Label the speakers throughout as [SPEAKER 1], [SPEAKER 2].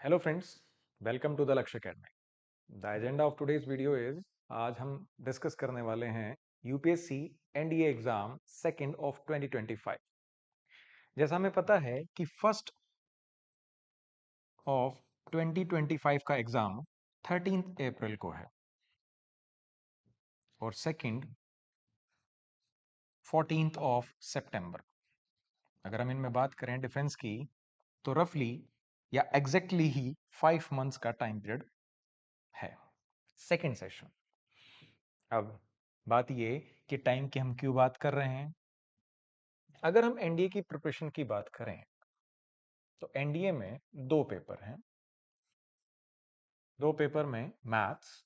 [SPEAKER 1] Hello friends, welcome to the Lakshya academy. The agenda of today's video is, आज हम डिस्कस करने वाले हैं UPSC NDA exam second of 2025। जैसा हमें पता है कि फर्स्ट ऑफ 2025 का एग्जाम 13 अप्रैल को है और सेकंड 14 ऑफ सितंबर। अगर हम इनमें बात करें डिफरेंस की, तो रफली या एग्जैक्टली ही 5 मंथ्स का टाइम पीरियड है सेकेंड सेशन। अब बात ये कि टाइम की हम क्यों बात कर रहे हैं। अगर हम एनडीए की प्रिपरेशन की बात करें तो एनडीए में दो पेपर हैं। दो पेपर में मैथ्स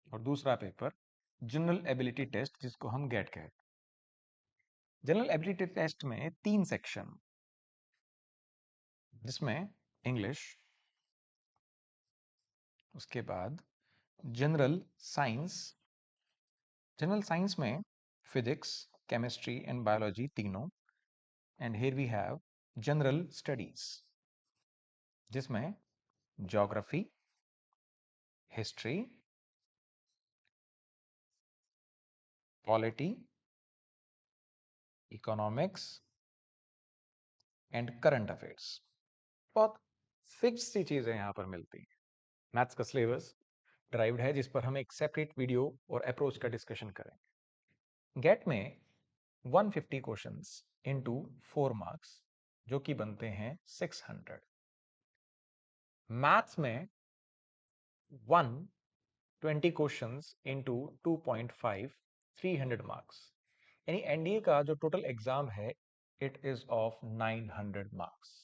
[SPEAKER 1] और दूसरा पेपर जनरल एबिलिटी टेस्ट, जिसको हम गेट कहते हैं। जनरल एबिलिटी टेस्ट में 3 सेक्शन, जिसमें इंग्लिश, उसके बाद जनरल साइंस। जनरल साइंस में फिजिक्स, केमिस्ट्री एंड बायोलॉजी तीनों, and here we have general studies, जिसमें geography, history, polity, economics and current affairs. बहुत फिक्स सी चीजें यहां पर मिलती हैं। मैथ्स का सिलेबस ड्राइव्ड है, जिस पर हम एक सेपरेट वीडियो और अप्रोच का डिस्कशन करेंगे। गेट में 150 क्वेश्चंस इनटू 4 मार्क्स, जो कि बनते हैं 600। मैथ्स में 120 क्वेश्चंस इनटू 2.5, 300 मार्क्स। यानी एनडीए का जो टोटल एग्जाम है, इट इज ऑफ 900 मार्क्स।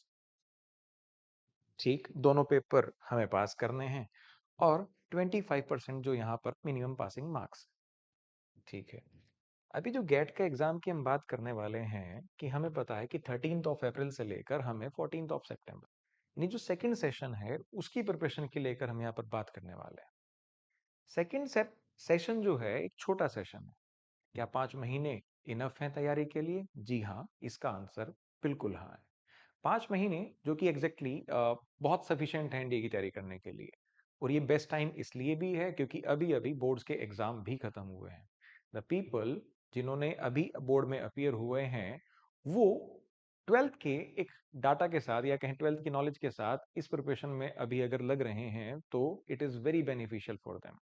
[SPEAKER 1] ठीक, दोनों पेपर हमें पास करने हैं और 25% जो यहाँ पर मिनिमम पासिंग मार्क्स। ठीक है, अभी जो गेट का एग्जाम की हम बात करने वाले हैं कि हमें पता है कि 13 ऑफ अप्रैल से लेकर हमें 14 ऑफ सितंबर, यानी जो सेकंड सेशन है उसकी प्रिपरेशन की लेकर हम यहाँ पर बात करने वाले हैं। सेकंड सेशन जो है एक छोटा सेशन है। क्या 5 महीने इनफ है तैयारी के लिए? जी हाँ, इसका आंसर बिल्कुल हाँ है। 5 महीने जो कि एग्जैक्टली बहुत सफिशिएंट है एनडीए की तैयारी करने के लिए। और ये बेस्ट टाइम इसलिए भी है क्योंकि अभी अभी बोर्ड्स के एग्जाम भी खत्म हुए हैं। द पीपल जिन्होंने अभी बोर्ड में अपीयर हुए हैं, वो 12th के एक डाटा के साथ या कहें 12th की नॉलेज के साथ इस प्रिपरेशन में अभी अगर लग रहे हैं तो it is very beneficial for them.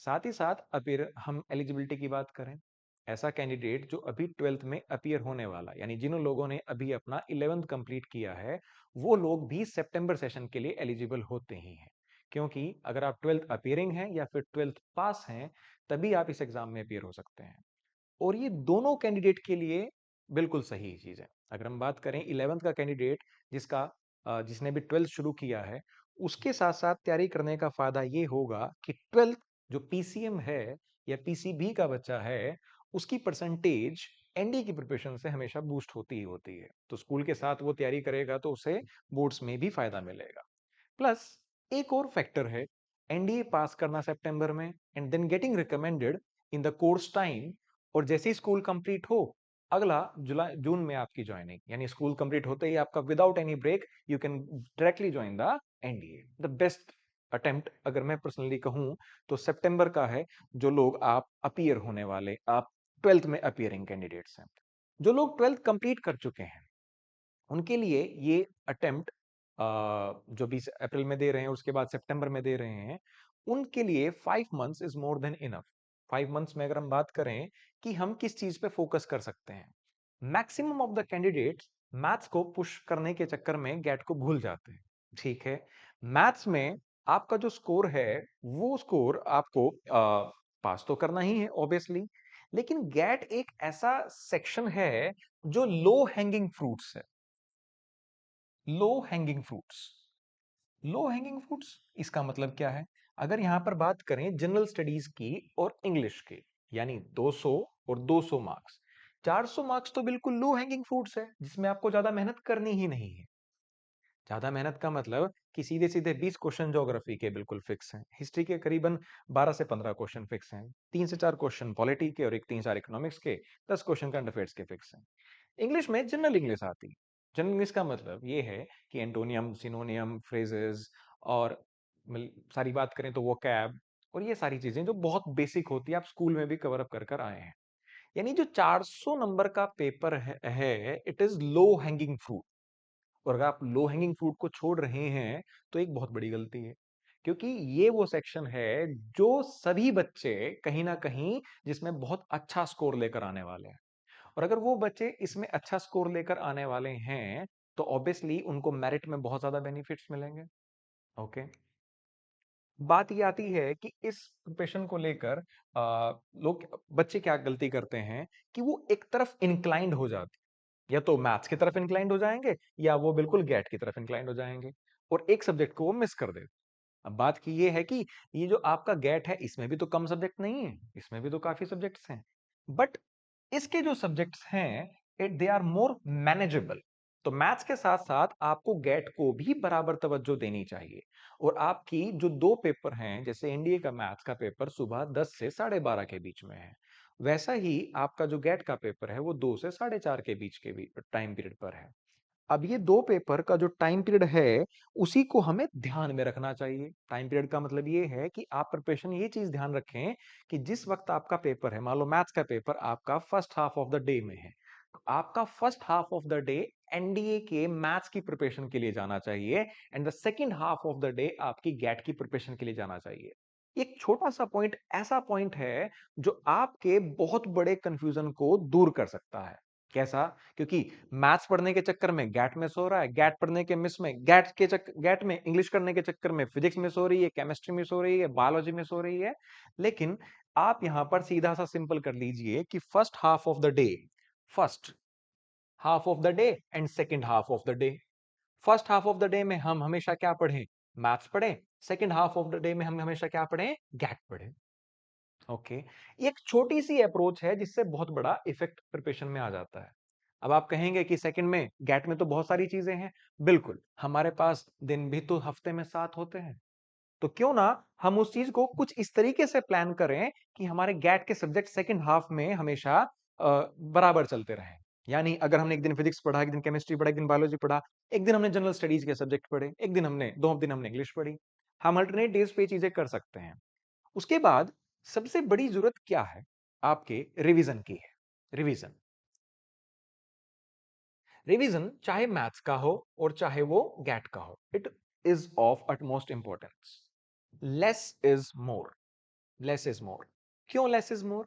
[SPEAKER 1] साथ ही साथ अगर हम एलिजिबिलिटी की बात करें, ऐसा कैंडिडेट जो अभी 12th में अपीयर होने वाला, यानी जिन लोगों ने अभी अपना 11th कंप्लीट किया है, वो लोग भी सितंबर सेशन के लिए एलिजिबल होते ही हैं। क्योंकि अगर आप 12th अपीयरिंग हैं या फिर 12th पास हैं, तभी आप इस एग्जाम में अपीयर हो सकते हैं। और ये दोनों कैंडिडेट के लिए बिल्कुल सही चीज है। अगर हम बात करें 11th का कैंडिडेट, जिसने भी 12th शुरू किया है, उसके साथ साथ तैयारी करने का फायदा ये होगा कि 12th जो पीसीएम है या पीसीबी का बच्चा है, उसकी परसेंटेज एनडी की प्रिपरेशन से हमेशा बूस्ट होती ही होती है। तो स्कूल के साथ वो तैयारी करेगा तो उसे बोर्ड्स में भी फायदा मिलेगा। प्लस एक और फैक्टर है, एनडीए पास करना सितंबर में and then getting recommended in the course time, और जैसे ही स्कूल कंप्लीट हो, अगला जुलाई जून में आपकी ज्वाइनिंग, यानी स्कूल कंप्लीट होते ही आपका without any break you can directly join the NDA. The best attempt अगर मैं पर्सनली कहूं तो सितंबर का है। जो लोग आप अपीयर होने वाले, आप 12th में अपीयरिंग कैंडिडेट्स हैं, जो लोग 12th कंप्लीट कर चुके हैं, उनके लिए ये अटेम्प्ट जो 20 अप्रैल में दे रहे हैं, उसके बाद सितंबर में दे रहे हैं, उनके लिए 5 months is more than enough. 5 months में अगर हम बात करें कि हम किस चीज पे फोकस कर सकते हैं, maximum of the candidates maths को पुश करने के चक्कर में गेट को भूल जाते हैं। ठीक है, मैथ्स में आपका जो स्कोर है, वो स्कोर आपको पास तो करना ही है ऑब्वियसली, लेकिन गेट एक ऐसा सेक्शन है जो लो हैंगिंग फ्रूट्स है। Low hanging fruits, low hanging fruits इसका मतलब क्या है? अगर यहां पर बात करें जनरल स्टडीज की और इंग्लिश की, यानी 200 और 200 मार्क्स, 400 मार्क्स तो बिल्कुल लो हैंगिंग फ्रूट्स है, जिसमें आपको ज्यादा मेहनत करनी ही नहीं है। ज्यादा मेहनत का मतलब कि सीधे सीधे 20 क्वेश्चन ज्योग्राफी के बिल्कुल फिक्स हैं, हिस्ट्री के करीबन 12 से 15 क्वेश्चन फिक्स हैं, 3 से 4 क्वेश्चन पॉलिटी के और एक 3-4 इकोनॉमिक्स के, 10 क्वेश्चन करंट अफेयर्स के फिक्स हैं। इंग्लिश में जनरल इंग्लिश आती है, जनरल इंग्लिश का मतलब ये है कि एंटोनियम, सिनोनियम, फ्रेजेस और सारी बात करें तो वोकैब और ये सारी चीजें जो बहुत बेसिक होती है, आप स्कूल में भी कवर अप कर कर आए हैं। यानी जो 400 नंबर का पेपर है it is low hanging fruit. और अगर आप लो हैंगिंग फ्रूट को छोड़ रहे हैं तो एक बहुत बड़ी गलती है, क्योंकि ये वो सेक्शन है जो सभी बच्चे कहीं ना कहीं जिसमें बहुत अच्छा स्कोर लेकर आने वाले हैं। और अगर वो बच्चे इसमें अच्छा स्कोर लेकर आने वाले हैं तो ऑब्वियसली उनको मेरिट में बहुत ज्यादा बेनिफिट्स मिलेंगे। ओके। बात ये आती है कि इस प्रोफेशन को लेकर लोग बच्चे क्या गलती करते हैं कि वो एक तरफ इंक्लाइंड हो जाते हैं, या तो मैथ्स की तरफ इंक्लाइंड हो जाएंगे या वो बिल्कुल गेट की तरफ इंक्लाइंड हो जाएंगे और एक सब्जेक्ट को वो मिस कर देते। अब बात की ये है कि ये जो आपका गेट है इसमें भी तो कम सब्जेक्ट नहीं है, इसमें भी तो काफी सब्जेक्ट्स हैं, बट इसके जो सब्जेक्ट्स हैं it they are more manageable. तो मैथ्स के साथ साथ आपको गेट को भी बराबर तवज्जो देनी चाहिए। और आपकी जो दो पेपर हैं, जैसे एनडीए का मैथ्स का पेपर सुबह 10 से 12:30 के बीच में है, वैसा ही आपका जो गेट का पेपर है वो 2 से 4:30 के बीच के टाइम पीरियड पर है। अब ये दो पेपर का जो टाइम पीरियड है उसी को हमें ध्यान में रखना चाहिए। टाइम पीरियड का मतलब ये है कि आप प्रिपरेशन ये चीज ध्यान रखें कि जिस वक्त आपका पेपर है, मान लो मैथ्स का पेपर आपका first half of the day में है, तो आपका first half of the day NDA के मैथ्स की प्रिपरेशन के लिए जाना चाहिए and the second half of the day आपकी गैट की प्रिपरेशन के लिए जाना चाहिए। एक छोटा सा पॉइंट ऐसा पॉइंट है जो आपके बहुत बड़े कंफ्यूजन को दूर कर सकता है। कैसा? क्योंकि मैथ्स पढ़ने के चक्कर में गैट मिस हो रहा है, गैट पढ़ने के मिस में गैट में इंग्लिश करने के चक्कर में फिजिक्स मिस हो रही है, केमिस्ट्री मिस हो रही है, बायोलॉजी मिस हो रही है। लेकिन आप यहां पर सीधा सा सिंपल कर लीजिए कि first half of the day and second half of the day. First half of the day में हम हमेशा क्या पढ़ें? मैथ्स पढ़ें। Second half of the day में हम हमेशा क्या पढ़ें? गैट पढ़ें। ओके। ये एक छोटी सी अप्रोच है जिससे बहुत बड़ा इफेक्ट प्रिपरेशन में आ जाता है। अब आप कहेंगे कि सेकंड में गैट में तो बहुत सारी चीजें हैं। बिल्कुल, हमारे पास दिन भी तो हफ्ते में 7 होते हैं। तो क्यों ना हम उस चीज को कुछ इस तरीके से प्लान करें कि हमारे गैट के सब्जेक्ट सेकंड हाफ में हमेशा बराबर चलते रहें। यानी अगर हमने एक दिन फिजिक्स पढ़ा, एक दिन केमिस्ट्री पढ़ा, एक दिन बायोलॉजी पढ़ा, एक दिन हमने जनरल स्टडीज के सब्जेक्ट पढ़े, एक दिन हमने 2 दिन हमने इंग्लिश पढ़ी। हम अल्टरनेट डेज पे ये चीजें कर सकते हैं। उसके बाद सबसे बड़ी जरूरत क्या है? आपके रिवीजन की है। रिवीजन। रिवीजन चाहे मैथ्स का हो और चाहे वो गैट का हो, it is of utmost importance. Less is more. Less is more. क्यों लेस इज मोर?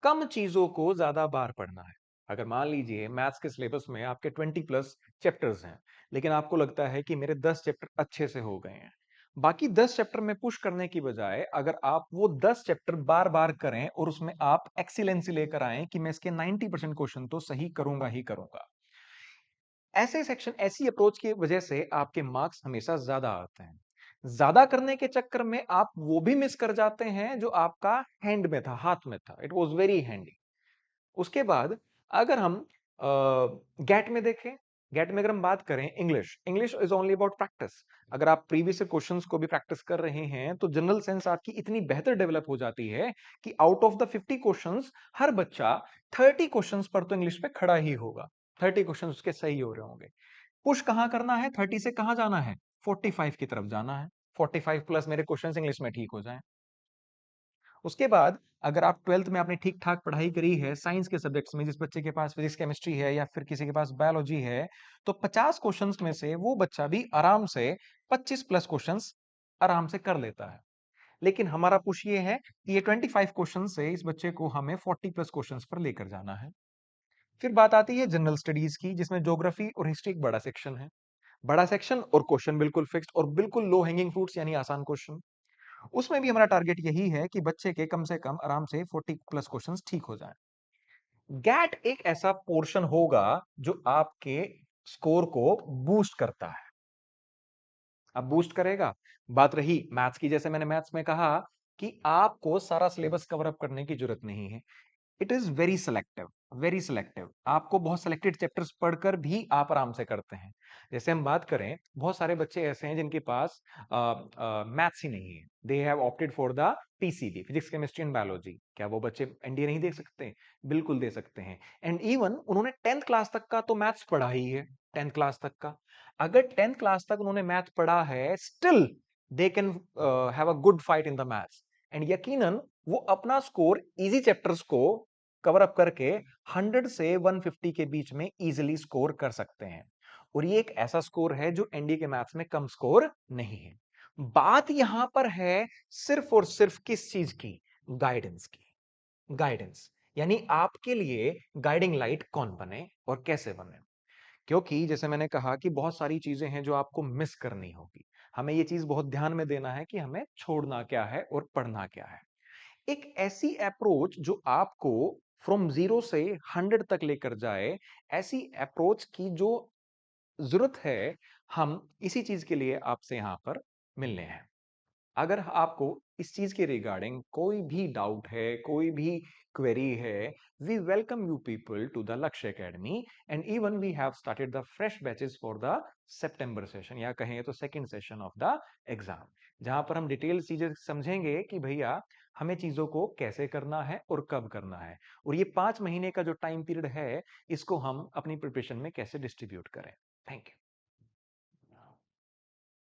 [SPEAKER 1] कम चीजों को ज्यादा बार पढ़ना है। अगर मान लीजिए मैथ्स के सिलेबस में आपके 20+ चैप्टर्स हैं, लेकिन आपको लगता है कि मेरे 10 चैप्टर अच्छे से हो गए हैं, बाकी 10 चैप्टर में पुश करने की बजाय अगर आप वो 10 चैप्टर बार बार करें और उसमें आप एक्सीलेंसी लेकर आए कि मैं इसके 90% क्वेश्चन तो सही करूंगा ही करूंगा, ऐसे सेक्शन, ऐसी अप्रोच की वजह से आपके मार्क्स हमेशा ज्यादा आते हैं। ज्यादा करने के चक्कर में आप वो भी मिस कर जाते हैं जो आपका हैंड में था, हाथ में था, इट वॉज वेरी हैंडी। उसके बाद अगर हम गेट में देखें, गेट में अगर हम बात करें, English English is only about practice. अगर आप प्रीवियस क्वेश्चंस को भी प्रैक्टिस कर रहे हैं तो जनरल सेंस आपकी इतनी बेहतर डेवलप हो जाती है कि आउट ऑफ द 50 क्वेश्चंस हर बच्चा 30 क्वेश्चंस पर तो इंग्लिश पे खड़ा ही होगा। 30 क्वेश्चंस उसके सही हो रहे होंगे। पुश कहां करना है? 30 से कहां जाना है? 45 की तरफ जाना है। 45 प्लस मेरे क्वेश्चंस इंग्लिश में ठीक हो जाएं। उसके बाद अगर आप 12th में आपने ठीक ठाक पढ़ाई करी है साइंस के सब्जेक्ट्स में, जिस बच्चे के पास फिजिक्स केमिस्ट्री है या फिर किसी के पास बायोलॉजी है, तो 50 क्वेश्चंस में से वो बच्चा भी आराम से 25+ क्वेश्चंस आराम से कर लेता है। लेकिन हमारा पुश ये है कि ये 25 क्वेश्चन से इस बच्चे को हमें 40+ क्वेश्चंस पर लेकर जाना है। फिर बात आती है जनरल स्टडीज की, जिसमें ज्योग्राफी और हिस्ट्री एक बड़ा सेक्शन है। बड़ा सेक्शन और क्वेश्चन बिल्कुल फिक्स्ड और बिल्कुल लो हैंगिंग फ्रूट्स यानी आसान क्वेश्चन। उसमें भी हमारा टारगेट यही है कि बच्चे के कम से कम आराम से 40+ क्वेश्चंस ठीक हो जाएं। गैट एक ऐसा पोर्शन होगा जो आपके स्कोर को बूस्ट करता है। अब बूस्ट करेगा। बात रही मैथ्स की, जैसे मैंने मैथ्स में कहा कि आपको सारा सिलेबस कवर अप करने की जरूरत नहीं है। It is very selective, very selective. आपको बहुत सिलेक्टेड चैप्टर्स पढ़कर भी आप आराम से करते हैं। जैसे हम बात करें, बहुत सारे बच्चे ऐसे हैं जिनके पास मैथ्स ही नहीं है, they have opted for the PCB, physics chemistry and biology. क्या वो बच्चे एनडीए नहीं दे सकते? बिल्कुल दे सकते हैं। एंड इवन उन्होंने 10th क्लास तक का तो मैथ्स पढ़ा ही है। 10th क्लास तक का, अगर 10th क्लास तक उन्होंने मैथ पढ़ा है, still they can have a good fight in the maths. And यकीनन वो अपना स्कोर इजी चैप्टर्स को कवर अप करके 100 से 150 के बीच में इजीली स्कोर कर सकते हैं। और ये एक ऐसा स्कोर है जो एनडीए के मैथ्स में कम स्कोर नहीं है। बात यहां पर है सिर्फ और सिर्फ किस चीज की? गाइडेंस की। गाइडेंस, यानी आपके लिए गाइडिंग लाइट कौन बने और कैसे बने। क्योंकि जैसे मैंने कहा कि बहुत सारी चीजें हैं जो आपको मिस करनी होगी। हमें ये चीज बहुत ध्यान में देना है कि हमें छोड़ना क्या है और पढ़ना क्या है। एक ऐसी अप्रोच जो आपको फ्रॉम 0 से 100 तक लेकर जाए, ऐसी अप्रोच की जो जरूरत है, हम इसी चीज के लिए आपसे यहां पर मिलने हैं। अगर आपको इस चीज के रिगार्डिंग कोई भी डाउट है, कोई भी क्वेरी है, we welcome you people to the Lakshya academy. And even we have started the fresh batches for the सितंबर सेशन, या कहें तो second session of the exam, जहां पर हम डिटेल चीजें समझेंगे कि भैया हमें चीजों को कैसे करना है और कब करना है, और ये 5 महीने का जो टाइम पीरियड है, इसको हम अपनी प्रिपरेशन में कैसे डिस्ट्रीब्यूट करें। Thank you.